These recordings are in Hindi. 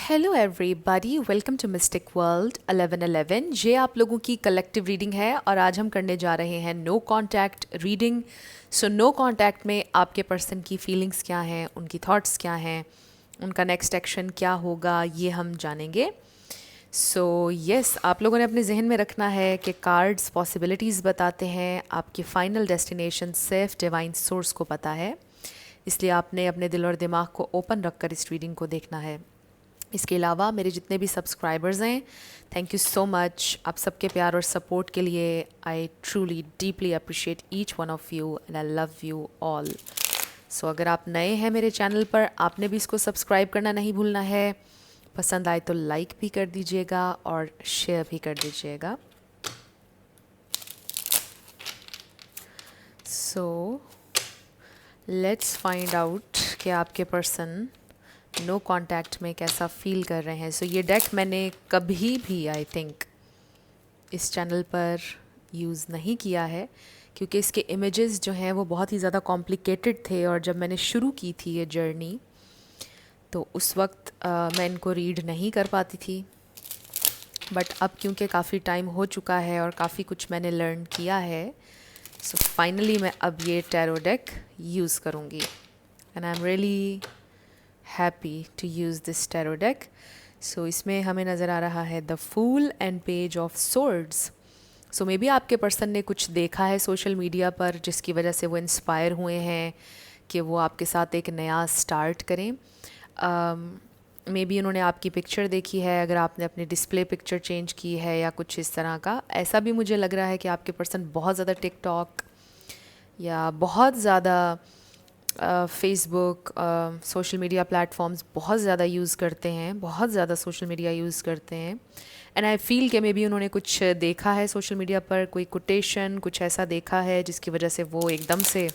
Hello everybody, welcome to Mystic World 1111। ये आप लोगों की कलेक्टिव रीडिंग है और आज हम करने जा रहे हैं no contact reading. So no contact में आपके पर्सन की फीलिंग्स क्या हैं, उनकी थॉट्स क्या हैं, उनका नेक्स्ट एक्शन क्या होगा, ये हम जानेंगे। सो यस, आप लोगों ने अपने जहन में रखना है कि कार्ड्स पॉसिबिलिटीज़ बताते हैं, आपकी फ़ाइनल डेस्टिनेशन सिर्फ डिवाइन सोर्स को पता है। इसलिए आपने अपने दिल और दिमाग को ओपन रखकर इस रीडिंग को देखना है। इसके अलावा मेरे जितने भी सब्सक्राइबर्स हैं, थैंक यू सो मच आप सबके प्यार और सपोर्ट के लिए। I truly deeply appreciate each one of you and I love you all. So अगर आप नए हैं मेरे चैनल पर, आपने भी इसको सब्सक्राइब करना नहीं भूलना है। पसंद आए तो लाइक भी कर दीजिएगा और शेयर भी कर दीजिएगा। सो लेट्स फाइंड आउट कि आपके पर्सन नो कांटेक्ट में कैसा फील कर रहे हैं। सो ये डेक मैंने कभी भी आई थिंक इस चैनल पर यूज़ नहीं किया है, क्योंकि इसके इमेजेस जो हैं वो बहुत ही ज़्यादा कॉम्प्लिकेटेड थे और जब मैंने शुरू की थी ये जर्नी तो उस वक्त मैं इनको रीड नहीं कर पाती थी। बट अब क्योंकि काफ़ी टाइम हो चुका है और काफ़ी कुछ मैंने लर्न किया है, सो फाइनली मैं अब ये टैरो डेक यूज़ करूँगी and I am really happy to use this tarot deck. So इसमें हमें नज़र आ रहा है the fool and page of swords. So maybe आपके पर्सन ने कुछ देखा है सोशल मीडिया पर जिसकी वजह से वो इंस्पायर हुए हैं कि वो आपके साथ एक नया स्टार्ट करें। मे बी उन्होंने आपकी पिक्चर देखी है, अगर आपने अपनी डिस्प्ले पिक्चर चेंज की है या कुछ इस तरह का। ऐसा भी मुझे लग रहा है कि आपके पर्सन बहुत ज़्यादा टिकटॉक या बहुत ज़्यादा फेसबुक सोशल मीडिया प्लेटफॉर्म्स बहुत ज़्यादा यूज़ करते हैं, बहुत ज़्यादा सोशल मीडिया यूज़ करते हैं। एंड आई फील कि मे बी उन्होंने कुछ देखा है सोशल मीडिया पर, कोई कोटेशन कुछ ऐसा देखा है जिसकी वजह से वो एकदम से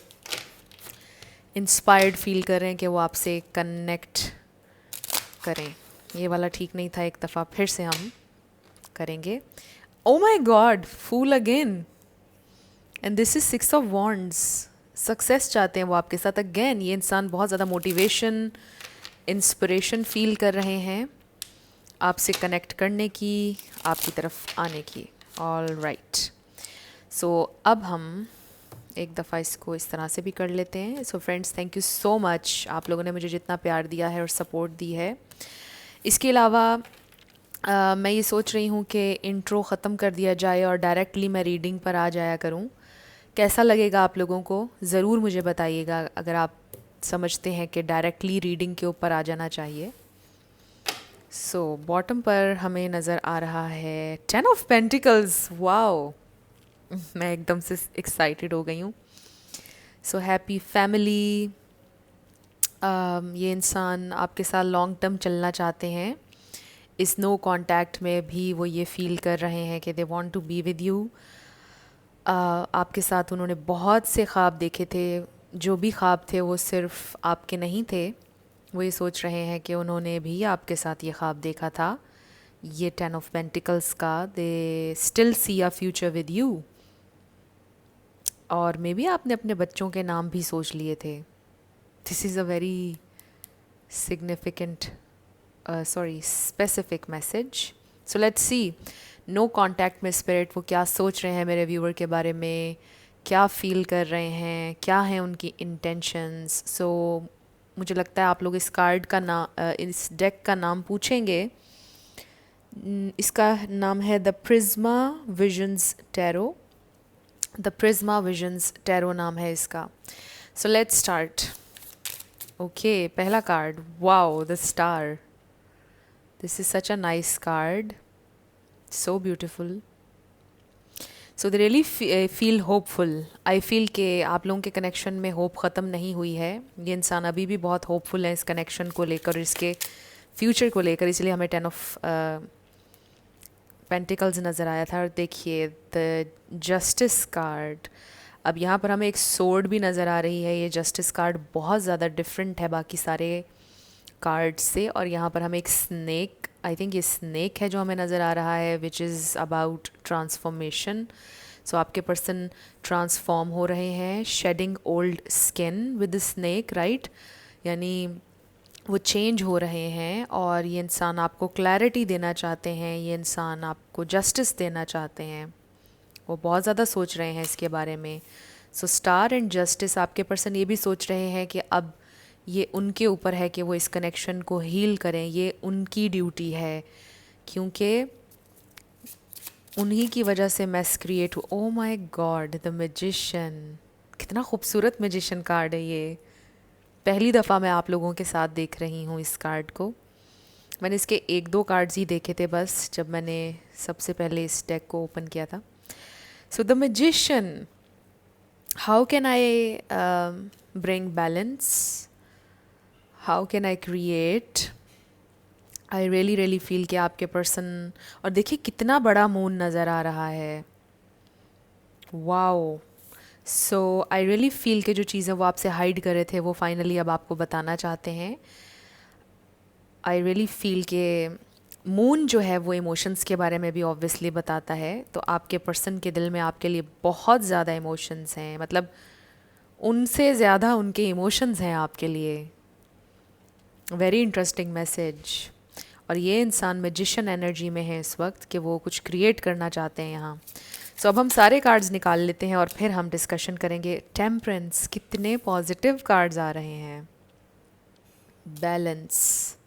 इंस्पायर्ड फील कर रहे हैं कि वो आपसे कनेक्ट करें। ये वाला ठीक नहीं था, एक दफ़ा फिर से हम करेंगे। Oh my god, fool again and this is 6 of wands. Success चाहते हैं वो आपके साथ अगेन। ये इंसान बहुत ज़्यादा मोटिवेशन, इंस्पिरेशन फील कर रहे हैं आपसे कनेक्ट करने की, आपकी तरफ आने की। ऑल राइट, सो अब हम एक दफ़ा इसको इस तरह से भी कर लेते हैं। So friends, thank you so much आप लोगों ने मुझे जितना प्यार दिया है और सपोर्ट दी है। इसके अलावा मैं ये सोच रही हूँ कि इंट्रो ख़त्म कर दिया जाए और डायरेक्टली मैं रीडिंग पर आ जाया करूँ। कैसा लगेगा आप लोगों को, ज़रूर मुझे बताइएगा अगर आप समझते हैं कि डायरेक्टली रीडिंग के ऊपर आ जाना चाहिए। सो बॉटम पर हमें नज़र आ रहा है 10 ऑफ पेंटिकल्स। वाओ, मैं एकदम से एक्साइटेड हो गई हूँ। So happy family. ये इंसान आपके साथ लॉन्ग टर्म चलना चाहते हैं। इस नो कांटेक्ट में भी वो ये फील कर रहे हैं कि they want to be with you. आपके साथ उन्होंने बहुत से ख्वाब देखे थे, जो भी ख्वाब थे वो सिर्फ आपके नहीं थे। वो ये सोच रहे हैं कि उन्होंने भी आपके साथ ये ख्वाब देखा था। ये 10 ऑफ पेंटिकल्स का, they still see a future with you. और मे बी आपने अपने बच्चों के नाम भी सोच लिए थे। This is a very significant specific message. So let's see no contact में स्पिरिट वो क्या सोच रहे हैं मेरे व्यूअर के बारे में, क्या फील कर रहे हैं, क्या हैं उनकी इंटेंशंस। सो मुझे लगता है आप लोग इस कार्ड का नाम, इस डेक का नाम पूछेंगे। इसका नाम है the Prisma visions tarot. The Prisma visions tarot नाम है इसका। So let's start. ओके, पहला card, wow, the star. This is such a nice card, so beautiful. So they really feel hopeful. I feel कि आप लोगों के कनेक्शन में होप ख़त्म नहीं हुई है। ये इंसान अभी भी बहुत होपफुल है इस कनेक्शन को लेकर, इसके फ्यूचर को लेकर। इसलिए हमें 10 ऑफ पेंटिकल्स नज़र आया था। और देखिए द जस्टिस कार्ड। अब यहाँ पर हमें एक सोर्ड भी नज़र आ रही है। ये जस्टिस कार्ड बहुत ज़्यादा डिफरेंट है बाकी सारे कार्ड से। और यहाँ पर हमें एक स्नेक, आई थिंक ये स्नेक है जो हमें नज़र आ रहा है, which is about transformation. So आपके पर्सन ट्रांसफॉर्म हो रहे हैं, shedding old skin with the snake, right. यानी वो चेंज हो रहे हैं और ये इंसान आपको क्लैरिटी देना चाहते हैं, ये इंसान आपको जस्टिस देना चाहते हैं, वो बहुत ज़्यादा सोच रहे हैं इसके बारे में। सो स्टार एंड जस्टिस, आपके पर्सन ये भी सोच रहे हैं कि अब ये उनके ऊपर है कि वो इस कनेक्शन को हील करें, ये उनकी ड्यूटी है, क्योंकि उन्हीं की वजह से मैस क्रिएट हो। ओ माय गॉड, द मैजिशियन, कितना खूबसूरत मैजिशियन कार्ड है ये। पहली दफ़ा मैं आप लोगों के साथ देख रही हूँ इस कार्ड को। मैंने इसके एक दो कार्ड्स ही देखे थे बस, जब मैंने सबसे पहले इस डेक को ओपन किया था। So the magician, how can I bring balance, how can I create. I really feel कि आपके पर्सन, और देखिए कितना बड़ा मून नज़र आ रहा है, wow. So I really feel कि जो चीज़ें वो आपसे हाइड कर रहे थे वो फाइनली अब आपको बताना चाहते हैं। आई रियली फील कि मून जो है वो इमोशंस के बारे में भी ऑब्वियसली बताता है, तो आपके पर्सन के दिल में आपके लिए बहुत ज़्यादा इमोशंस हैं, मतलब उनसे ज़्यादा उनके इमोशंस हैं आपके लिए। Very interesting message. और ये इंसान मैजिशियन एनर्जी में है इस वक्त कि वो कुछ क्रिएट करना चाहते हैं यहाँ। सो अब हम सारे कार्ड्स निकाल लेते हैं और फिर हम डिस्कशन करेंगे। टेम्परेंस, कितने पॉजिटिव कार्ड्स आ रहे हैं। Balance,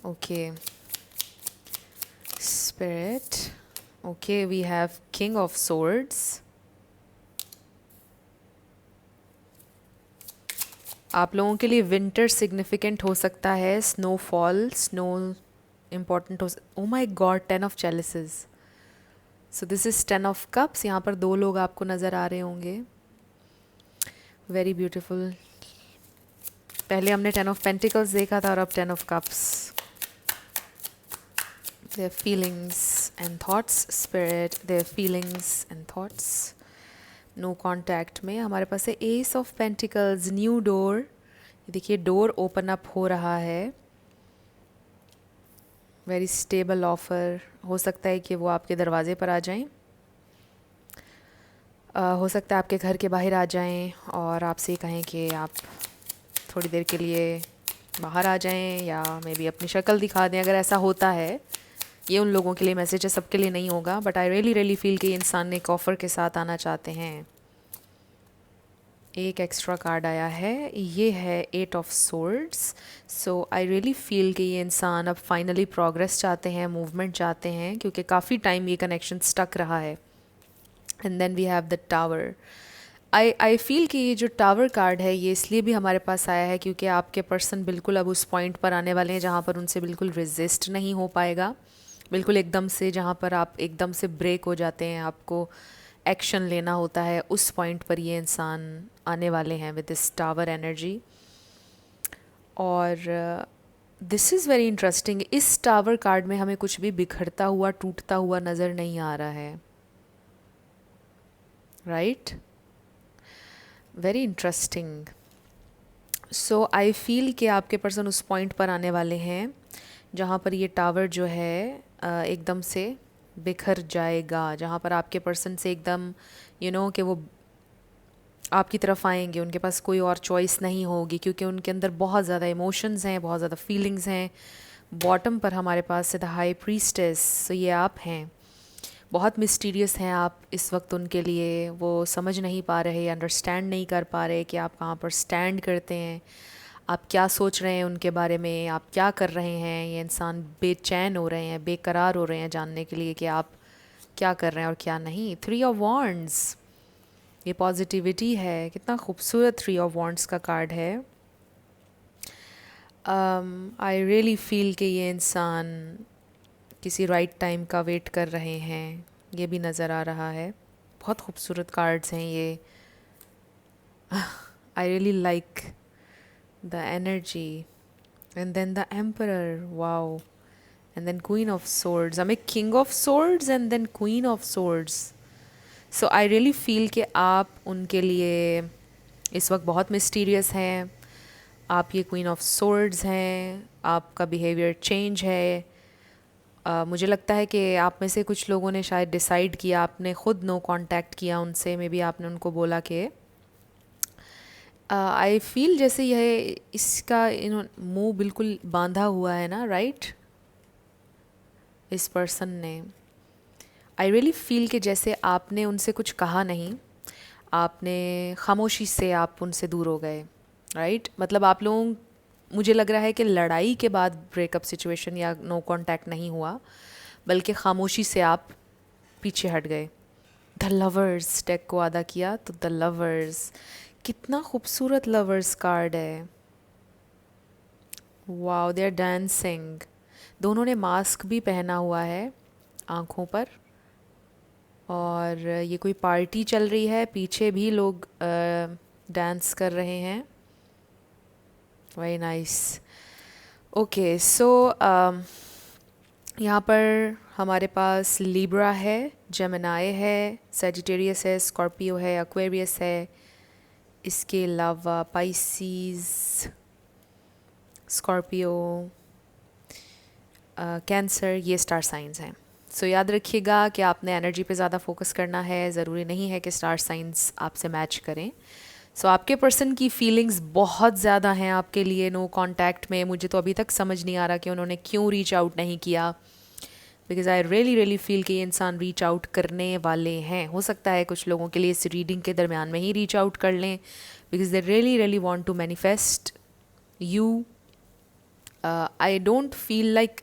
okay. Spirit, okay. We have king of swords. आप लोगों के लिए विंटर सिग्निफिकेंट हो सकता है, स्नोफॉल, स्नो इम्पॉर्टेंट हो। Oh my god, 10 of chalices. So this is 10 of cups. यहाँ पर 2 लोग आपको नज़र आ रहे होंगे। Very beautiful. पहले हमने 10 ऑफ पेंटिकल्स देखा था और अब 10 of cups. Their feelings and thoughts, spirit, their feelings and thoughts. No contact में हमारे पास है ace of pentacles, new door. देखिए डोर ओपन अप हो रहा है। वेरी स्टेबल ऑफ़र, हो सकता है कि वो आपके दरवाजे पर आ जाएं, हो सकता है आपके घर के बाहर आ जाएं और आपसे कहें कि आप थोड़ी देर के लिए बाहर आ जाएं, या मे बी अपनी शक्ल दिखा दें। अगर ऐसा होता है, ये उन लोगों के लिए मैसेज है, सबके लिए नहीं होगा, बट आई रियली फील कि ये इंसान एक ऑफ़र के साथ आना चाहते हैं। एक एक्स्ट्रा कार्ड आया है, ये है 8 of swords. So I really feel कि ये इंसान अब फाइनली प्रोग्रेस चाहते हैं, मूवमेंट चाहते हैं, क्योंकि काफ़ी टाइम ये कनेक्शन स्टक रहा है। And then we have the tower. I feel कि ये जो टावर कार्ड है ये इसलिए भी हमारे पास आया है क्योंकि आपके पर्सन बिल्कुल अब उस पॉइंट पर आने वाले हैं जहाँ पर उनसे बिल्कुल रेजिस्ट नहीं हो पाएगा, बिल्कुल एकदम से, जहाँ पर आप एकदम से ब्रेक हो जाते हैं, आपको एक्शन लेना होता है, उस पॉइंट पर ये इंसान आने वाले हैं विद दिस टावर एनर्जी। और दिस इज़ वेरी इंटरेस्टिंग। इस टावर कार्ड में हमें कुछ भी बिखरता हुआ, टूटता हुआ नज़र नहीं आ रहा है, राइट? Very interesting. सो आई फील कि आपके पर्सन उस पॉइंट पर आने वाले हैं जहाँ पर ये टावर जो है एकदम से बिखर जाएगा, जहाँ पर आपके पर्सन से एकदम कि वो आपकी तरफ आएंगे, उनके पास कोई और चॉइस नहीं होगी, क्योंकि उनके अंदर बहुत ज़्यादा इमोशंस हैं, बहुत ज़्यादा फीलिंग्स हैं। बॉटम पर हमारे पास है द हाई प्रीस्टेस। सो ये आप हैं, बहुत मिस्टीरियस हैं आप इस वक्त उनके लिए। वो समझ नहीं पा रहे, अंडरस्टैंड नहीं कर पा रहे कि आप कहाँ पर स्टैंड करते हैं, आप क्या सोच रहे हैं उनके बारे में, आप क्या कर रहे हैं। ये इंसान बेचैन हो रहे हैं, बेकरार हो रहे हैं जानने के लिए कि आप क्या कर रहे हैं और क्या नहीं। 3 ऑफ वॉन्ड्स, ये पॉजिटिविटी है, कितना खूबसूरत 3 ऑफ वॉन्ड्स का कार्ड है। आई रियली फील कि ये इंसान किसी राइट टाइम का वेट कर रहे हैं, ये भी नज़र आ रहा है। बहुत खूबसूरत कार्ड्स हैं ये। I really like the energy. And then the emperor, wow. And then queen of swords, हमें king of swords and then queen of swords. So I really feel कि आप उनके लिए इस वक्त बहुत मिस्टीरियस हैं। आप ये क्वीन ऑफ सोर्ड्स हैं, आपका बिहेवियर चेंज है। मुझे लगता है कि आप में से कुछ लोगों ने शायद डिसाइड किया, आपने ख़ुद नो कांटेक्ट किया उनसे, मे बी आपने उनको बोला कि आई फील जैसे यह इसका मुंह बिल्कुल बांधा हुआ है ना, राइट? इस पर्सन ने, आई रियली फील कि जैसे आपने उनसे कुछ कहा नहीं, आपने खामोशी से आप उनसे दूर हो गए, राइट? मतलब आप लोगों, मुझे लग रहा है कि लड़ाई के बाद ब्रेकअप सिचुएशन या नो कांटेक्ट नहीं हुआ, बल्कि खामोशी से आप पीछे हट गए। द लवर्स डेक को अदा किया तो द लवर्स, कितना खूबसूरत लवर्स कार्ड है। Wow, they are dancing. दोनों ने मास्क भी पहना हुआ है आँखों पर, और ये कोई पार्टी चल रही है, पीछे भी लोग डांस कर रहे हैं। Very nice. ओके, सो यहाँ पर हमारे पास लिब्रा है, जेमिनाई है, सेजिटेरियस है, स्कॉर्पियो है, एक्वेरियस है, इसके अलावा पाइसीज, स्कॉर्पियो, कैंसर, ये स्टार साइंस हैं। सो याद रखिएगा कि आपने एनर्जी पे ज़्यादा फोकस करना है, ज़रूरी नहीं है कि स्टार साइंस आपसे मैच करें। सो आपके पर्सन की फीलिंग्स बहुत ज़्यादा हैं आपके लिए नो कांटेक्ट में। मुझे तो अभी तक समझ नहीं आ रहा कि उन्होंने क्यों रीच आउट नहीं किया, because I really really feel कि ये इंसान रीच आउट करने वाले हैं। हो सकता है कुछ लोगों के लिए इस रीडिंग के दरमियान में ही रीच आउट कर लें, because they really really want to manifest you. I don't feel like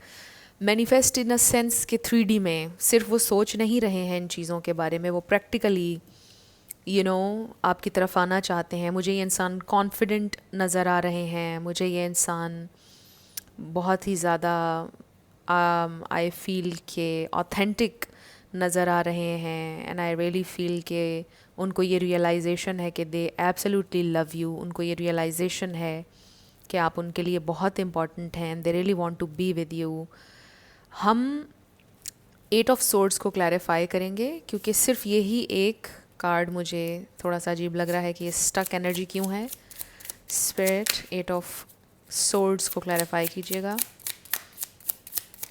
manifest in a sense कि 3D में सिर्फ वो सोच नहीं रहे हैं इन चीज़ों के बारे में, वो प्रैक्टिकली आपकी तरफ आना चाहते हैं। मुझे ये इंसान कॉन्फिडेंट नज़र आ रहे हैं, मुझे ये इंसान बहुत ही ज़्यादा आई फील के ऑथेंटिक नज़र आ रहे हैं। एंड आई रियली फील के उनको ये रियलाइजेशन है कि दे एब्सोल्युटली लव यू। उनको ये रियलाइजेशन है कि आप उनके लिए बहुत इम्पॉर्टेंट हैं, they really want to be with you. हम 8 ऑफ सोर्ड्स को क्लैरिफाई करेंगे, क्योंकि सिर्फ यही एक कार्ड मुझे थोड़ा सा अजीब लग रहा है कि ये स्टक एनर्जी क्यों है। स्पिरिट 8 ऑफ सोर्ड्स को क्लैरिफाई कीजिएगा।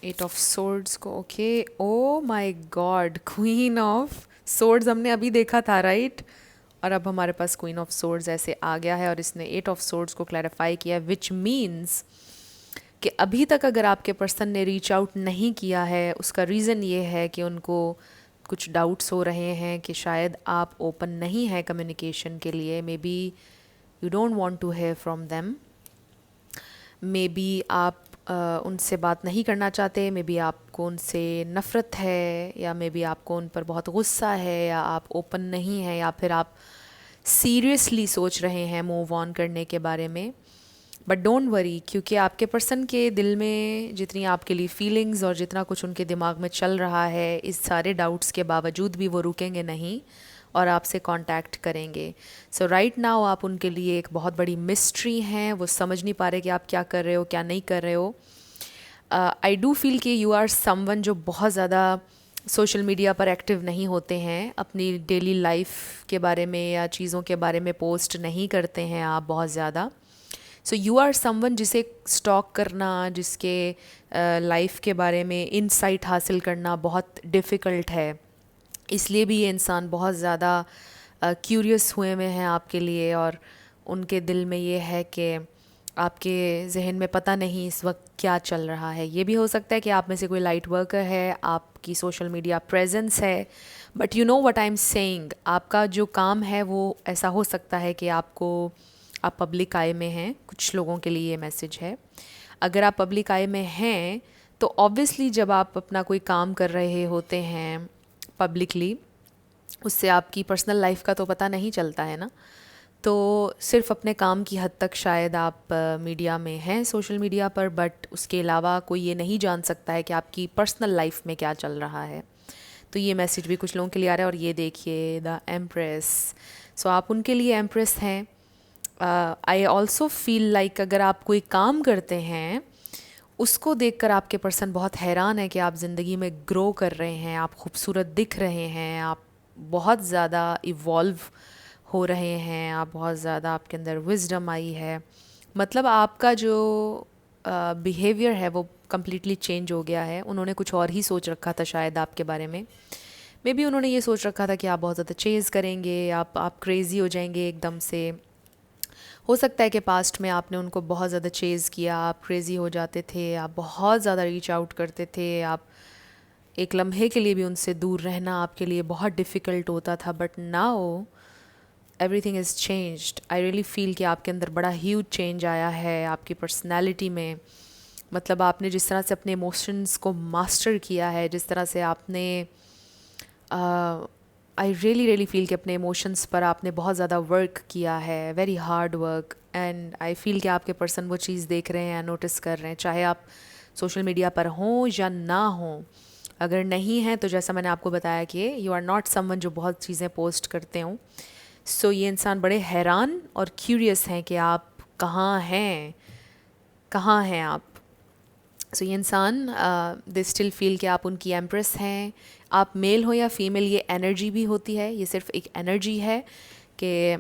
8 ऑफ सोर्ड्स को, okay. O my God, queen of swords हमने अभी देखा था, राइट? और अब हमारे पास क्वीन ऑफ सोर्ड्स ऐसे आ गया है और इसने 8 ऑफ सोर्ड्स को क्लैरिफाई किया, विच मीन्स कि अभी तक अगर आपके पर्सन ने रीच आउट नहीं किया है, उसका रीज़न ये है कि उनको कुछ डाउट्स हो रहे हैं कि शायद आप ओपन नहीं है कम्युनिकेशन के लिए। Maybe you don't want to hear from them, maybe आप उनसे बात नहीं करना चाहते, मे बी आपको उनसे नफ़रत है, या मे बी आपको उन पर बहुत गुस्सा है, या आप ओपन नहीं हैं, या फिर आप सीरियसली सोच रहे हैं मूव ऑन करने के बारे में। बट डोंट वरी, क्योंकि आपके पर्सन के दिल में जितनी आपके लिए फीलिंग्स और जितना कुछ उनके दिमाग में चल रहा है, इस सारे डाउट्स के बावजूद भी वो रुकेंगे नहीं और आपसे कांटेक्ट करेंगे। सो राइट नाउ आप उनके लिए एक बहुत बड़ी मिस्ट्री हैं। वो समझ नहीं पा रहे कि आप क्या कर रहे हो, क्या नहीं कर रहे हो। आई डू फील कि यू आर समवन जो बहुत ज़्यादा सोशल मीडिया पर एक्टिव नहीं होते हैं, अपनी डेली लाइफ के बारे में या चीज़ों के बारे में पोस्ट नहीं करते हैं आप बहुत ज़्यादा। सो यू आर समवन जिसे स्टॉक करना, जिसके लाइफ के बारे में इनसाइट हासिल करना बहुत डिफ़िकल्ट है। इसलिए भी ये इंसान बहुत ज़्यादा क्यूरियस हुए में हैं आपके लिए, और उनके दिल में ये है कि आपके जहन में पता नहीं इस वक्त क्या चल रहा है। ये भी हो सकता है कि आप में से कोई लाइट वर्कर है, आपकी सोशल मीडिया प्रेजेंस है, but you know what I am saying. आपका जो काम है वो ऐसा हो सकता है कि आप पब्लिक आई में हैं। कुछ लोगों के लिए ये मैसेज है। अगर आप पब्लिक आई में हैं तो ऑब्वियसली जब आप अपना कोई काम कर रहे होते हैं पब्लिकली, उससे आपकी पर्सनल लाइफ का तो पता नहीं चलता है ना। तो सिर्फ अपने काम की हद तक शायद आप मीडिया में हैं, सोशल मीडिया पर, बट उसके अलावा कोई ये नहीं जान सकता है कि आपकी पर्सनल लाइफ में क्या चल रहा है। तो ये मैसेज भी कुछ लोगों के लिए आ रहा है। और ये देखिए द एम्प्रेस, सो आप उनके लिए एम्प्रेस हैं। आई ऑल्सो फील लाइक अगर आप कोई काम करते हैं उसको देखकर आपके पर्सन बहुत हैरान है कि आप ज़िंदगी में ग्रो कर रहे हैं, आप खूबसूरत दिख रहे हैं, आप बहुत ज़्यादा इवॉल्व हो रहे हैं, आप बहुत ज़्यादा, आपके अंदर विजडम आई है। मतलब आपका जो बिहेवियर है वो कम्प्लीटली चेंज हो गया है। उन्होंने कुछ और ही सोच रखा था शायद आपके बारे में। मे बी उन्होंने ये सोच रखा था कि आप बहुत ज़्यादा चेज़ करेंगे, आप क्रेज़ी हो जाएंगे एकदम से, हो सकता है कि पास्ट में आपने उनको बहुत ज़्यादा चेज़ किया, आप क्रेज़ी हो जाते थे, आप बहुत ज़्यादा रीच आउट करते थे, आप एक लम्हे के लिए भी उनसे दूर रहना आपके लिए बहुत डिफ़िकल्ट होता था, but now everything is changed. I really feel कि आपके अंदर बड़ा ह्यूज चेंज आया है आपकी पर्सनैलिटी में। मतलब आपने जिस तरह से अपने इमोशंस को मास्टर किया है, जिस तरह से आपने आई रियली फील कि अपने इमोशंस पर आपने बहुत ज़्यादा वर्क किया है, very hard work, and I feel कि आपके पर्सन वो चीज़ देख रहे हैं, नोटिस कर रहे हैं, चाहे आप सोशल मीडिया पर हों या ना हों। अगर नहीं है तो जैसा मैंने आपको बताया कि यू आर नॉट समवन जो बहुत चीज़ें पोस्ट करते हों। सो ये इंसान बड़े हैरान और क्यूरियस हैं कि आप कहाँ हैं, कहाँ हैं आप। सो ये इंसान दे स्टिल फील कि आप उनकी एम्प्रेस हैं। आप मेल हो या फीमेल, ये एनर्जी भी होती है, ये सिर्फ एक एनर्जी है कि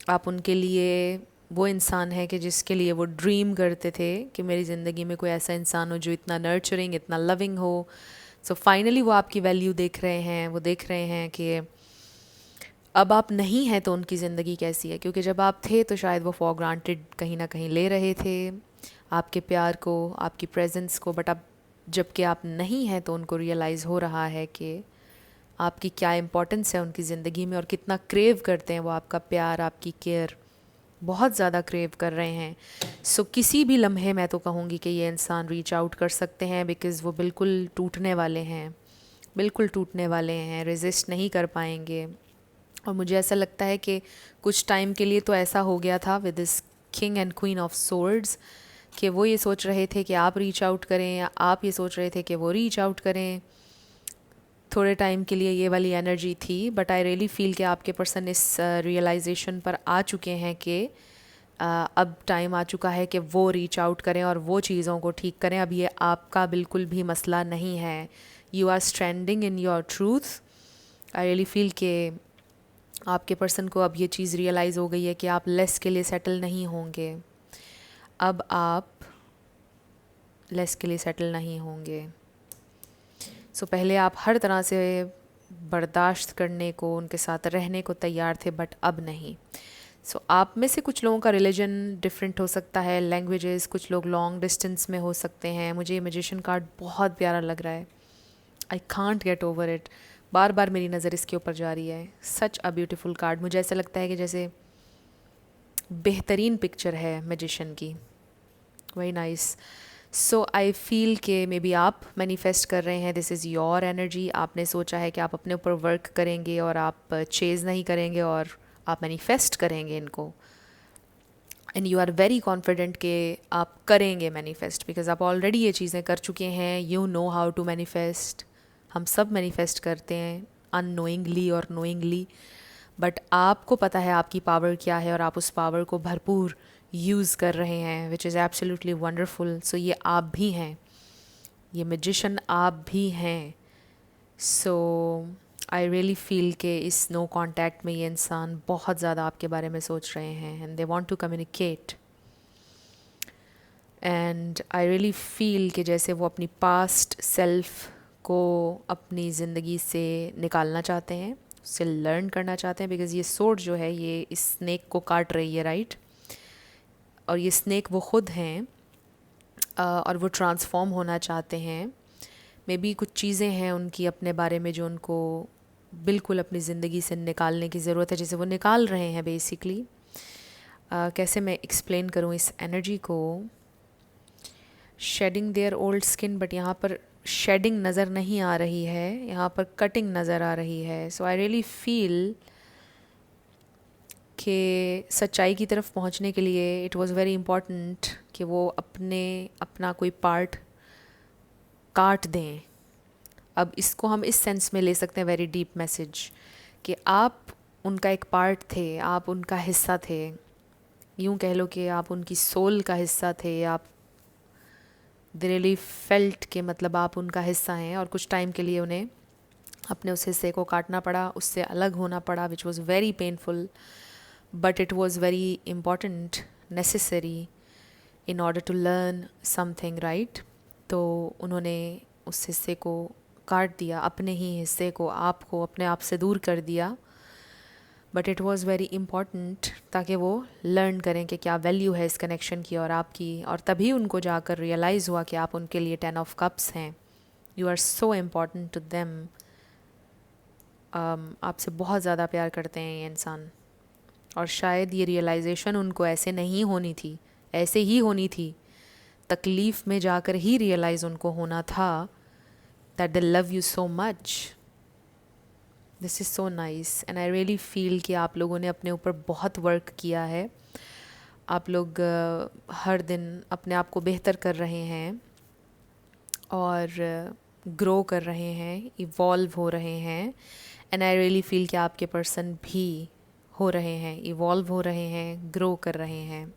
आप उनके लिए वो इंसान है कि जिसके लिए वो ड्रीम करते थे कि मेरी ज़िंदगी में कोई ऐसा इंसान हो जो इतना नर्चरिंग, इतना लविंग हो। सो फाइनली वो आपकी वैल्यू देख रहे हैं, वो देख रहे हैं कि अब आप नहीं हैं तो उनकी ज़िंदगी कैसी है, क्योंकि जब आप थे तो शायद वो फॉर ग्रांटेड कहीं ना कहीं ले रहे थे आपके प्यार को, आपकी प्रेजेंस को, बट अब जबकि आप नहीं हैं तो उनको रियलाइज़ हो रहा है कि आपकी क्या इम्पोर्टेंस है उनकी ज़िंदगी में और कितना क्रेव करते हैं वो आपका प्यार, आपकी केयर, बहुत ज़्यादा क्रेव कर रहे हैं। सो किसी भी लम्हे मैं तो कहूँगी कि ये इंसान रीच आउट कर सकते हैं, बिकॉज़ वो बिल्कुल टूटने वाले हैं, बिल्कुल टूटने वाले हैं, रेजिस्ट नहीं कर पाएंगे। और मुझे ऐसा लगता है कि कुछ टाइम के लिए तो ऐसा हो गया था with this king and queen of swords कि वो ये सोच रहे थे कि आप रीच आउट करें या आप ये सोच रहे थे कि वो रीच आउट करें। थोड़े टाइम के लिए ये वाली एनर्जी थी, बट आई रियली फील कि आपके पर्सन इस रियलाइजेशन पर आ चुके हैं कि अब टाइम आ चुका है कि वो रीच आउट करें और वो चीज़ों को ठीक करें। अब ये आपका बिल्कुल भी मसला नहीं है। You are standing in your truth. I really feel कि आपके पर्सन को अब ये चीज़ रियलाइज़ हो गई है कि आप लेस के लिए सेटल नहीं होंगे। अब आप लेस के लिए सेटल नहीं होंगे। सो पहले आप हर तरह से बर्दाश्त करने को, उनके साथ रहने को तैयार थे, बट अब नहीं। सो आप में से कुछ लोगों का रिलीजन डिफरेंट हो सकता है, लैंग्वेजेस, कुछ लोग लॉन्ग डिस्टेंस में हो सकते हैं। मुझे ये मैजिशियन कार्ड बहुत प्यारा लग रहा है। I can't get over it. बार बार मेरी नज़र इसके ऊपर जा रही है। Such a beautiful card. मुझे ऐसा लगता है कि जैसे बेहतरीन पिक्चर है मैजिशियन की। Very nice. सो आई फील कि मे बी आप मैनिफेस्ट कर रहे हैं, दिस इज़ योर एनर्जी। आपने सोचा है कि आप अपने ऊपर वर्क करेंगे और आप चेज़ नहीं करेंगे और आप मैनिफेस्ट करेंगे इनको। And you are very confident कि आप करेंगे मैनिफेस्ट, बिकॉज आप ऑलरेडी ये चीज़ें कर चुके हैं। You know how to manifest. हम सब मैनिफेस्ट करते हैं अननोइंगली और नोइंगली, बट आपको पता है आपकी पावर क्या है और आप उस पावर को भरपूर यूज़ कर रहे हैं, विच इज़ एब्सोल्युटली वंडरफुल। सो ये आप भी हैं, ये मैजिशियन आप भी हैं। सो आई रियली फील कि इस नो कांटेक्ट में ये इंसान बहुत ज़्यादा आपके बारे में सोच रहे हैं and they want to communicate. And I really feel कि जैसे वो अपनी पास्ट सेल्फ को अपनी ज़िंदगी से निकालना चाहते हैं, उससे लर्न करना चाहते हैं, बिकॉज़ ये सोर्ड जो है ये इस स्नेक को काट रही है, राइट। और ये स्नेक वो खुद हैं और वो ट्रांसफॉर्म होना चाहते हैं। मे बी कुछ चीज़ें हैं उनकी अपने बारे में जो उनको बिल्कुल अपनी ज़िंदगी से निकालने की ज़रूरत है, जैसे वो निकाल रहे हैं बेसिकली। कैसे मैं एक्सप्लेन करूँ इस एनर्जी को। Shedding their old skin, but यहाँ पर शेडिंग नज़र नहीं आ रही है, यहाँ पर कटिंग नज़र आ रही है। सो आई रियली फील कि सच्चाई की तरफ पहुँचने के लिए इट वाज़ वेरी इम्पॉर्टेंट कि वो अपना कोई पार्ट काट दें। अब इसको हम इस सेंस में ले सकते हैं, वेरी डीप मैसेज, कि आप उनका एक पार्ट थे, आप उनका हिस्सा थे। यूँ कह लो कि आप उनकी सोल का हिस्सा थे। आप दे रियली फेल्ट कि मतलब आप उनका हिस्सा हैं, और कुछ टाइम के लिए उन्हें अपने उस हिस्से को काटना पड़ा, उससे अलग होना पड़ा, which was very painful, but it was very important, necessary in order to learn something, right. तो उन्होंने उस हिस्से को काट दिया, अपने ही हिस्से को, आपको अपने आप से दूर कर दिया। But it was very important ताकि वो लर्न करें कि क्या वैल्यू है इस कनेक्शन की और आपकी, और तभी उनको जाकर रियलाइज़ हुआ कि आप उनके लिए 10 of Cups हैं. You are so important to them. आपसे बहुत ज़्यादा प्यार करते हैं ये इंसान, और शायद ये रियलाइजेशन उनको ऐसे नहीं होनी थी, ऐसे ही होनी थी, तकलीफ़ में जाकर ही रियलाइज़ उनको होना था that they love you so much. This is so nice and I really feel कि आप लोगों ने अपने ऊपर बहुत वर्क किया है. आप लोग हर दिन अपने आप को बेहतर कर रहे हैं और ग्रो कर रहे हैं, इवॉल्व हो रहे हैं. एंड आई रियली फील कि आपके पर्सन भी हो रहे हैं, इवॉल्व हो रहे हैं, ग्रो कर रहे हैं.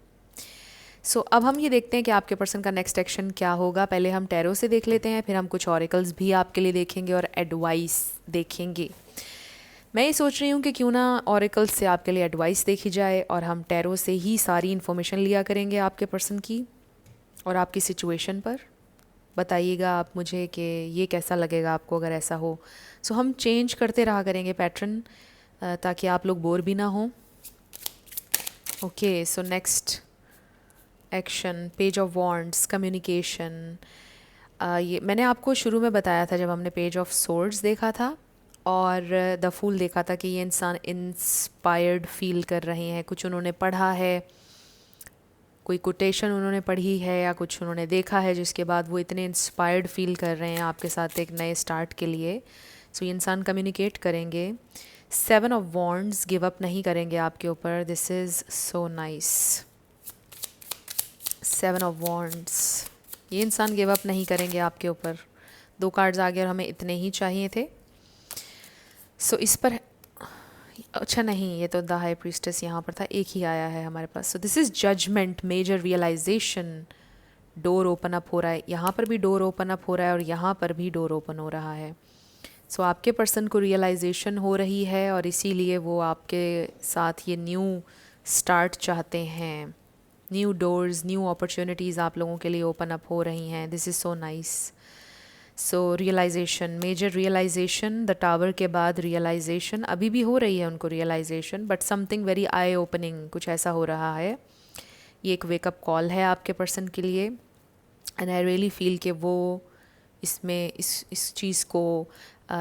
सो अब हम ये देखते हैं कि आपके पर्सन का नेक्स्ट एक्शन क्या होगा. पहले हम टैरो से देख लेते हैं, फिर हम कुछ ऑरिकल्स भी आपके लिए देखेंगे और एडवाइस देखेंगे. मैं ये सोच रही हूँ कि क्यों ना ऑरिकल्स से आपके लिए एडवाइस देखी जाए और हम टैरो से ही सारी इन्फॉर्मेशन लिया करेंगे आपके पर्सन की और आपकी सिचुएशन पर. बताइएगा आप मुझे कि ये कैसा लगेगा आपको अगर ऐसा हो. सो हम चेंज करते रहा करेंगे पैटर्न ताकि आप लोग बोर भी ना हो. Okay, so next action, page of wands, communication. ये मैंने आपको शुरू में बताया था जब हमने पेज ऑफ सोर्ड्स देखा था और द फूल देखा था कि ये इंसान इंस्पायर्ड फील कर रहे हैं. कुछ उन्होंने पढ़ा है, कोई कोटेशन उन्होंने पढ़ी है या कुछ उन्होंने देखा है जिसके बाद वो इतने इंस्पायर्ड फील कर रहे हैं आपके साथ एक नए स्टार्ट के लिए. सो ये इंसान कम्युनिकेट करेंगे. 7 of Wands, गिव अप नहीं करेंगे आपके ऊपर. This is so nice. 7 of Wands, ये इंसान गिव अप नहीं करेंगे आपके ऊपर. 2 कार्ड्स आ गए और हमें इतने ही चाहिए थे. सो इस पर अच्छा नहीं, ये तो द हाई प्रीस्टेस यहाँ पर था, एक ही आया है हमारे पास. So this is judgement, major realization. Door open up हो रहा है, यहाँ पर भी डोर ओपन अप हो रहा है और यहाँ पर भी डोर ओपन हो रहा है. सो आपके पर्सन को रियलाइजेशन हो रही है और इसीलिए वो आपके साथ ये न्यू स्टार्ट चाहते हैं. न्यू डोर्स, न्यू अपॉर्चुनिटीज़ आप लोगों के लिए ओपन अप हो रही हैं. This is so nice. So realization, major realization, the tower के बाद रियलाइजेशन अभी भी हो रही है उनको realization, but something very eye opening, कुछ ऐसा हो रहा है. ये एक वेकअप कॉल है आपके पर्सन के लिए एंड आई रियली फील कि वो इसमें इस चीज़ को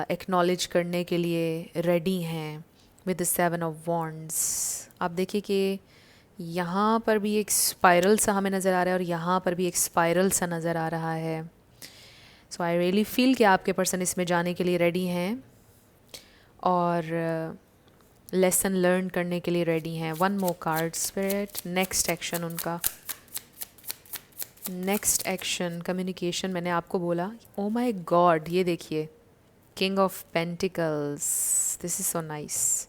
एक्नॉलेज करने के लिए रेडी हैं विद द 7 of Wands. आप देखिए कि यहाँ पर भी एक स्पाइरल सा हमें नज़र आ रहा है और यहाँ पर भी एक स्पाइरल सा नज़र आ रहा है. सो आई रियली फील कि आपके पर्सन इसमें जाने के लिए रेडी हैं और लेसन लर्न करने के लिए रेडी हैं. 1 more card, spirit. Next action उनका, नेक्स्ट एक्शन कम्युनिकेशन. मैंने आपको बोला, ओ माय गॉड, ये देखिए, king of pentacles. This is so nice.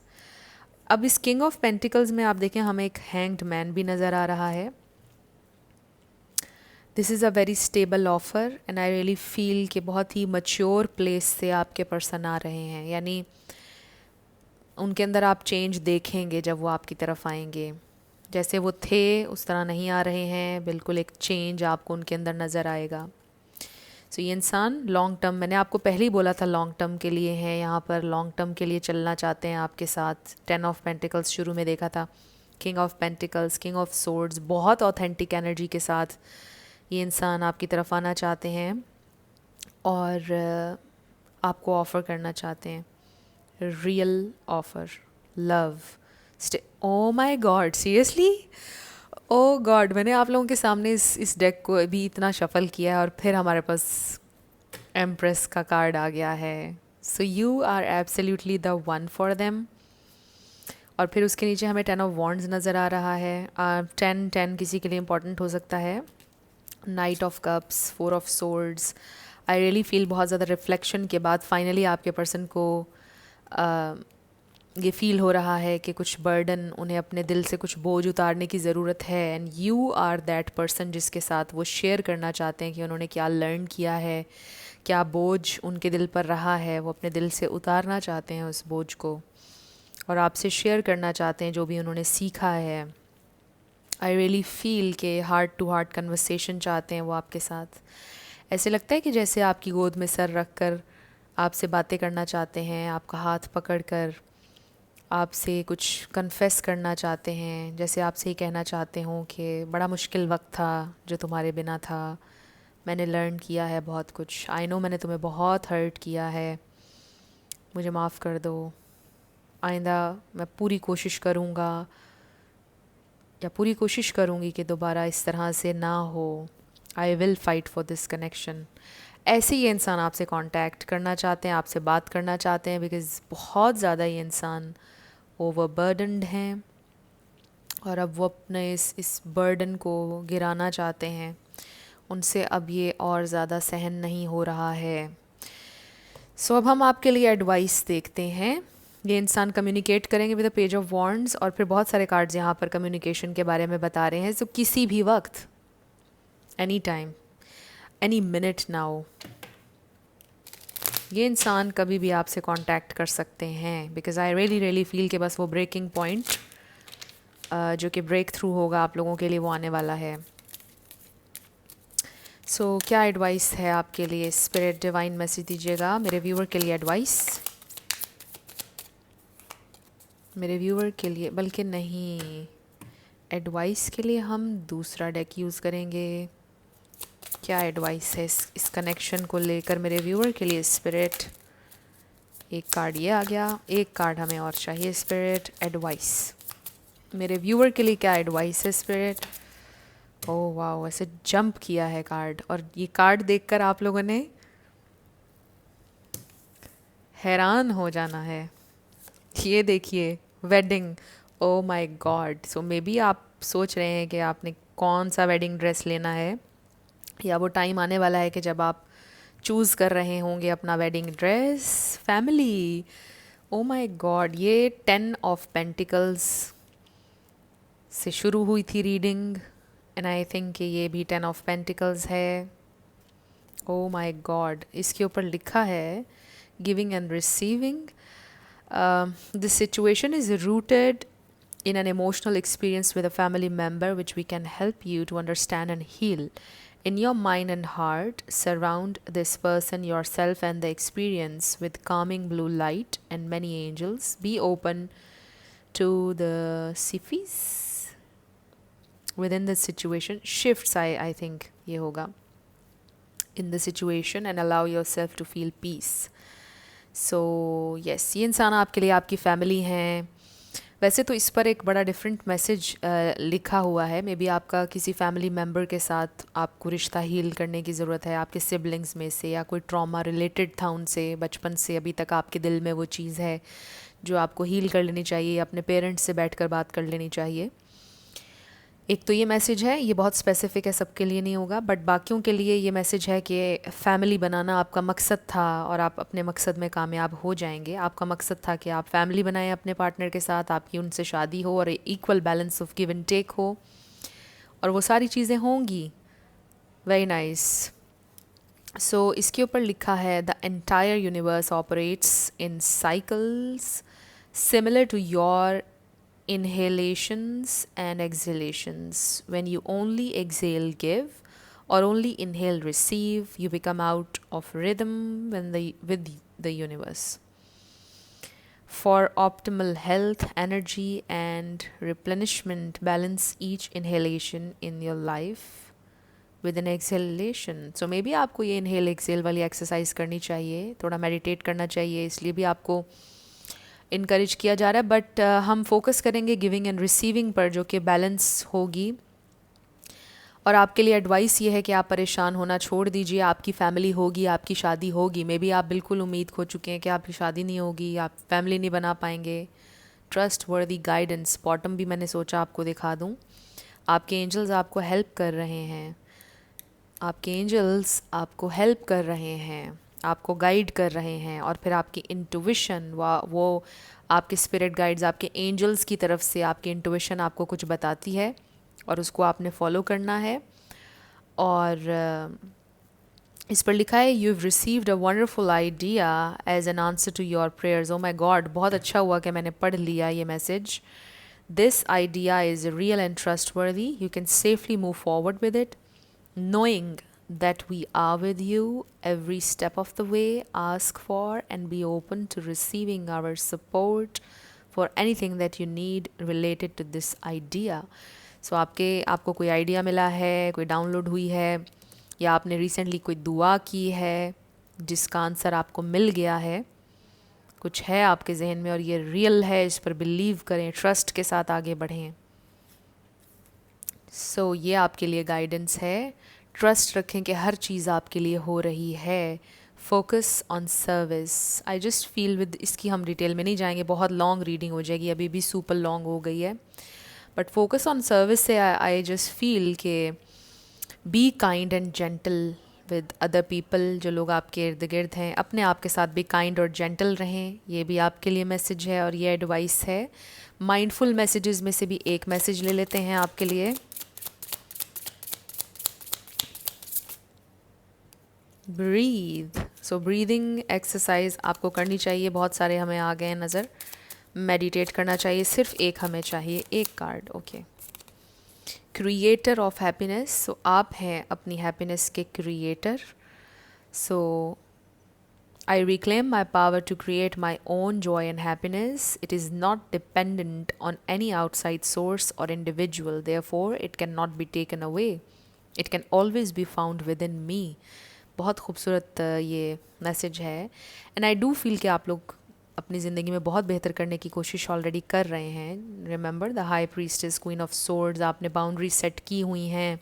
अब इस किंग ऑफ पेंटिकल्स में आप देखें हमें एक हैंग्ड मैन भी नज़र आ रहा है. This is a very stable offer and I really feel कि बहुत ही मच्योर प्लेस से आपके पर्सन आ रहे हैं. यानी उनके अंदर आप चेंज देखेंगे जब वो आपकी तरफ आएंगे. जैसे वो थे उस तरह नहीं आ रहे हैं, बिल्कुल एक चेंज आपको उनके अंदर नज़र आएगा. सो ये इंसान लॉन्ग टर्म, मैंने आपको पहले ही बोला था लॉन्ग टर्म के लिए हैं यहाँ पर, लॉन्ग टर्म के लिए चलना चाहते हैं आपके साथ. 10 of Pentacles शुरू में देखा था, king of pentacles, king of swords, बहुत ऑथेंटिक एनर्जी के साथ ये इंसान आपकी तरफ आना चाहते हैं और आपको ऑफ़र करना चाहते हैं real offer, love. Oh my God, seriously, oh God, मैंने आप लोगों के सामने इस डेक को अभी इतना शफल किया है और फिर हमारे पास एम्प्रेस का कार्ड आ गया है. So you are absolutely the one for them. और फिर उसके नीचे हमें 10 of Wands नज़र आ रहा है. 10 किसी के लिए इम्पोर्टेंट हो सकता है. Night of cups, 4 of Swords. I really feel बहुत ज़्यादा रिफ्लेक्शन के बाद फाइनली आपके पर्सन को ये फील हो रहा है कि कुछ बर्डन, उन्हें अपने दिल से कुछ बोझ उतारने की ज़रूरत है. And you are that person जिसके साथ वो शेयर करना चाहते हैं कि उन्होंने क्या लर्न किया है, क्या बोझ उनके दिल पर रहा है. वो अपने दिल से उतारना चाहते हैं उस बोझ को और आपसे शेयर करना चाहते हैं जो भी उन्होंने सीखा है. आई रियली फील के हार्ट टू हार्ट कन्वर्सेशन चाहते हैं वो आपके साथ. ऐसे लगता है कि जैसे आपकी गोद में सर रख कर आपसे बातें करना चाहते हैं, आपका हाथ पकड़ कर आपसे कुछ कन्फेस करना चाहते हैं, जैसे आपसे ही कहना चाहते हों कि बड़ा मुश्किल वक्त था जो तुम्हारे बिना था, मैंने लर्न किया है बहुत कुछ, आई नो मैंने तुम्हें बहुत हर्ट किया है, मुझे माफ़ कर दो, आइंदा मैं पूरी कोशिश करूँगा या पूरी कोशिश करूँगी कि दोबारा इस तरह से ना हो, I will fight for this connection. ऐसे ये इंसान आपसे कांटेक्ट करना चाहते हैं, आपसे बात करना चाहते हैं, बिकॉज़ बहुत ज़्यादा ये इंसान ओवरबर्डनड हैं और अब वो अपने इस बर्डन को गिराना चाहते हैं, उनसे अब ये और ज़्यादा सहन नहीं हो रहा है। सो अब हम आपके लिए एडवाइस देखते हैं। ये इंसान कम्युनिकेट करेंगे with a page of wands और फिर बहुत सारे कार्ड्स यहाँ पर कम्युनिकेशन के बारे में बता रहे हैं। सो किसी भी वक्त, any time, any minute now, ये इंसान कभी भी आपसे कांटेक्ट कर सकते हैं, because I really really feel कि बस वो ब्रेकिंग पॉइंट जो कि ब्रेक थ्रू होगा आप लोगों के लिए, वो आने वाला है। सो क्या एडवाइस है आपके लिए? स्पिरिट डिवाइन मैसेज दीजिएगा मेरे व्यूअर के लिए। एडवाइस मेरे व्यूअर के लिए, बल्कि नहीं, एडवाइस के लिए हम दूसरा डेक यूज़ करेंगे। क्या एडवाइस है इस कनेक्शन को लेकर मेरे व्यूअर के लिए? स्पिरिट, एक कार्ड ये आ गया, एक कार्ड हमें और चाहिए। स्पिरिट एडवाइस मेरे व्यूअर के लिए क्या एडवाइस है स्पिरिट? ओह वाह, ऐसे जंप किया है कार्ड, और ये कार्ड देखकर आप लोगों ने हैरान हो जाना है। ये देखिए, wedding, O my God. So maybe आप सोच रहे हैं कि आपने कौन सा वेडिंग ड्रेस लेना है, या वो टाइम आने वाला है कि जब आप चूज़ कर रहे होंगे अपना wedding dress. Family, O my God, ये 10 ऑफ पेंटिकल्स से शुरू हुई थी रीडिंग, एंड आई थिंक कि ये भी 10 ऑफ पेंटिकल्स है। ओ माय गॉड, इसके ऊपर लिखा है giving and receiving. This situation is rooted in an emotional experience with a family member which we can help you to understand and heal. In your mind and heart, surround this person, yourself, and the experience with calming blue light and many angels. Be open to the Sifis within the situation. Shifts, I think, ये होगा in the situation, and allow yourself to feel peace. So, yes, ये इंसान आपके लिए आपकी फैमिली हैं। वैसे तो इस पर एक बड़ा डिफरेंट मैसेज लिखा हुआ है। मे बी आपका किसी फैमिली मेम्बर के साथ आपको रिश्ता हील करने की ज़रूरत है, आपके सिबलिंग्स में से, या कोई ट्रॉमा रिलेटेड था उनसे बचपन से अभी तक आपके दिल में वो चीज़ है जो आपको हील कर लेनी चाहिए, अपने पेरेंट्स से बैठकर बात कर लेनी चाहिए। एक तो ये मैसेज है, ये बहुत स्पेसिफिक है, सबके लिए नहीं होगा, बट बाकियों के लिए ये मैसेज है कि फ़ैमिली बनाना आपका मकसद था और आप अपने मकसद में कामयाब हो जाएंगे। आपका मकसद था कि आप फैमिली बनाएं अपने पार्टनर के साथ, आपकी उनसे शादी हो और equal balance of give and take हो, और वो सारी चीज़ें होंगी। Very nice. सो इसके ऊपर लिखा है the entire universe operates in cycles similar to your inhalations and exhalations. When you only exhale, give, or only inhale, receive, you become out of rhythm with the universe. For optimal health, energy, and replenishment, balance each inhalation in your life with an exhalation. So maybe आपको ये inhale exhale वाली एक्सरसाइज करनी चाहिए, थोड़ा मेडिटेट करना चाहिए, इसलिए भी आपको इनकरेज किया जा रहा है। बट हम फोकस करेंगे गिविंग एंड रिसीविंग पर, जो कि बैलेंस होगी। और आपके लिए एडवाइस ये है कि आप परेशान होना छोड़ दीजिए। आपकी फैमिली होगी, आपकी शादी होगी। मे बी आप बिल्कुल उम्मीद खो चुके हैं कि आपकी शादी नहीं होगी, आप फैमिली नहीं बना पाएंगे। ट्रस्ट वर्दी गाइडेंस, बॉटम भी मैंने सोचा आपको दिखा दूँ। आपके एंजल्स आपको हेल्प कर रहे हैं, आपके एंजल्स आपको हेल्प कर रहे हैं, आपको गाइड कर रहे हैं। और फिर आपकी इंट्यूशन, वो आपके स्पिरिट गाइड्स, आपके एंजल्स की तरफ से आपकी इंट्यूशन आपको कुछ बताती है और उसको आपने फॉलो करना है। और इस पर लिखा है you have received a wonderful idea as an answer to your prayers. Oh my god, बहुत अच्छा हुआ कि मैंने पढ़ लिया ये message. This idea is real and trustworthy. You can safely move forward with it knowing that we are with you every step of the way. Ask for and be open to receiving our support for anything that you need related to this idea. So आपको कोई आइडिया मिला है, कोई डाउनलोड हुई है, या आपने रिसेंटली कोई दुआ की है जिसका आंसर आपको मिल गया है, कुछ है आपके जहन में और ये रियल है, इस पर बिलीव करें, ट्रस्ट के साथ आगे बढ़ें। सो ये आपके लिए गाइडेंस है। ट्रस्ट रखें कि हर चीज़ आपके लिए हो रही है। Focus on service. I just feel with, इसकी हम डिटेल में नहीं जाएंगे, बहुत लॉन्ग रीडिंग हो जाएगी, अभी भी सुपर लॉन्ग हो गई है। बट फोकस ऑन सर्विस से आई जस्ट फील के be kind and gentle with other people. जो लोग आपके इर्द गिर्द हैं, अपने आप के साथ भी काइंड और जेंटल रहें। ये भी आपके लिए मैसेज है और ये एडवाइस है। माइंडफुल मैसेजेस में से भी एक मैसेज ले लेते हैं आपके लिए। ब्रीथ। सो ब्रीदिंग एक्सरसाइज आपको करनी चाहिए। बहुत सारे हमें आ गए हैं नज़र। मेडिटेट करना चाहिए। सिर्फ एक हमें चाहिए, एक card. Okay. Creator of happiness. So आप हैं अपनी हैप्पीनेस के creator. So I reclaim my power to create my own joy and happiness. It is not dependent on any outside source or individual. Therefore, it cannot be taken away. It can always be found within me. बहुत खूबसूरत ये मैसेज है। एंड आई डू फील कि आप लोग अपनी ज़िंदगी में बहुत बेहतर करने की कोशिश ऑलरेडी कर रहे हैं। Remember the high priestess, queen of swords. आपने बाउंड्री सेट की हुई हैं।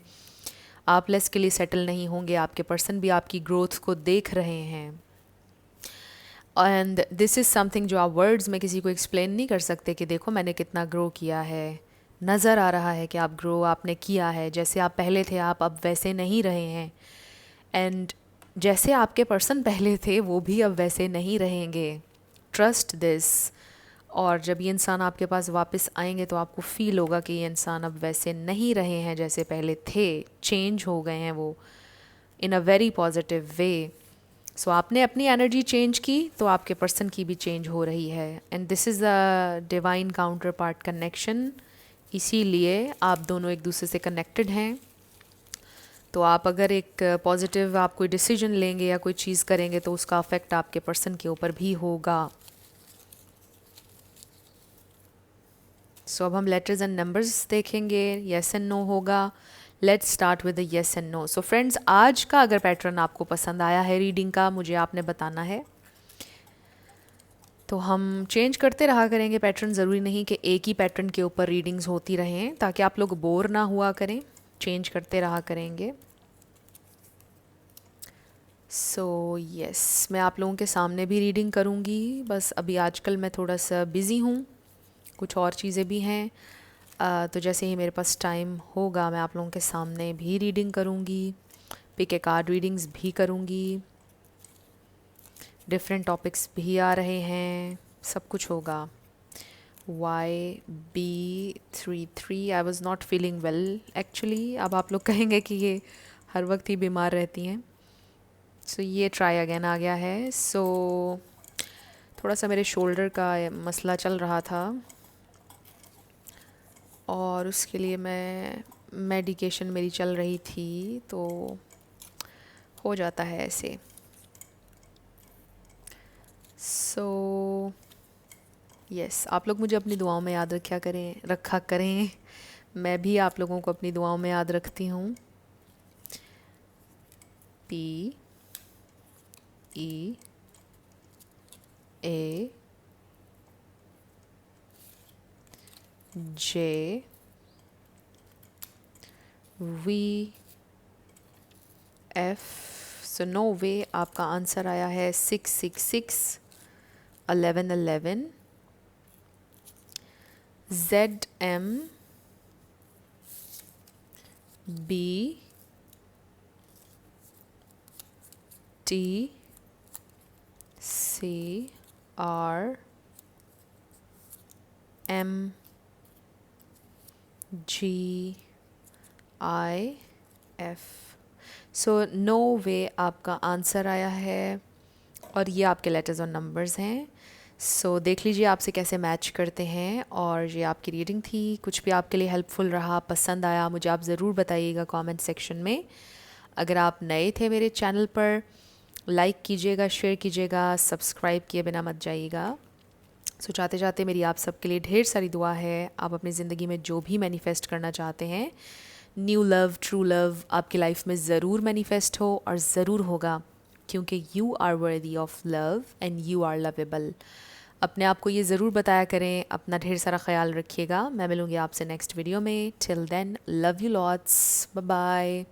आप लेस के लिए सेटल नहीं होंगे। आपके पर्सन भी आपकी ग्रोथ को देख रहे हैं। एंड दिस इज़ समथिंग जो आप वर्ड्स में किसी को एक्सप्लेन नहीं कर सकते कि देखो मैंने कितना ग्रो किया है। नज़र आ रहा है कि आप ग्रो आपने किया है। जैसे आप पहले थे आप अब वैसे नहीं रहे हैं। एंड जैसे आपके पर्सन पहले थे वो भी अब वैसे नहीं रहेंगे। Trust this. और जब ये इंसान आपके पास वापस आएंगे तो आपको फील होगा कि ये इंसान अब वैसे नहीं रहे हैं जैसे पहले थे। चेंज हो गए हैं वो इन अ वेरी पॉजिटिव वे। सो आपने अपनी एनर्जी चेंज की तो आपके पर्सन की भी चेंज हो रही है। And this is a divine counter part connection. इसीलिए आप दोनों एक दूसरे से कनेक्टेड हैं। तो आप अगर एक पॉजिटिव आप कोई डिसीजन लेंगे या कोई चीज़ करेंगे तो उसका अफेक्ट आपके पर्सन के ऊपर भी होगा। सो अब हम लेटर्स एंड नंबर्स देखेंगे। येस एंड नो होगा। Let's start with the yes and no. So friends, आज का अगर पैटर्न आपको पसंद आया है रीडिंग का, मुझे आपने बताना है। तो हम चेंज करते रहा करेंगे पैटर्न। ज़रूरी नहीं कि एक ही पैटर्न के ऊपर रीडिंग्स होती रहें, ताकि आप लोग बोर ना हुआ करें। चेंज करते रहा करेंगे। सो यस, मैं आप लोगों के सामने भी रीडिंग करूँगी। बस अभी आजकल मैं थोड़ा सा बिज़ी हूँ, कुछ और चीज़ें भी हैं। तो जैसे ही मेरे पास टाइम होगा मैं आप लोगों के सामने भी रीडिंग करूँगी। पिक ए कार्ड रीडिंग्स भी करूँगी। डिफरेंट टॉपिक्स भी आ रहे हैं, सब कुछ होगा। YB33 I was not feeling well actually. अब आप लोग कहेंगे कि ये हर वक्त ही बीमार रहती हैं। सो ये ट्राई अगेन आ गया है। सो थोड़ा सा मेरे शोल्डर का मसला चल रहा था और उसके लिए मैं मेडिकेशन मेरी चल रही थी, तो हो जाता है ऐसे। सो यस, आप लोग मुझे अपनी दुआओं में याद रखा करें। मैं भी आप लोगों को अपनी दुआओं में याद रखती हूँ। PEA JVF। सो नो वे आपका आंसर आया है 666 1111। ZMB TCRMGIF। सो नो वे आपका आंसर आया है और ये आपके लेटर्स और नंबर्स हैं। सो देख लीजिए आपसे कैसे मैच करते हैं। और ये आपकी रीडिंग थी। कुछ भी आपके लिए हेल्पफुल रहा, पसंद आया, मुझे आप ज़रूर बताइएगा कमेंट सेक्शन में। अगर आप नए थे मेरे चैनल पर, लाइक कीजिएगा, शेयर कीजिएगा, सब्सक्राइब किए बिना मत जाइएगा। सो जाते जाते मेरी आप सबके लिए ढेर सारी दुआ है। आप अपनी ज़िंदगी में जो भी मैनिफेस्ट करना चाहते हैं, न्यू लव, ट्रू लव आपकी लाइफ में ज़रूर मैनिफेस्ट हो और ज़रूर होगा, क्योंकि you are worthy of love and you are lovable. अपने आप को ये ज़रूर बताया करें। अपना ढेर सारा ख्याल रखिएगा। मैं मिलूँगी आपसे नेक्स्ट वीडियो में। Till then, love you lots, bye bye.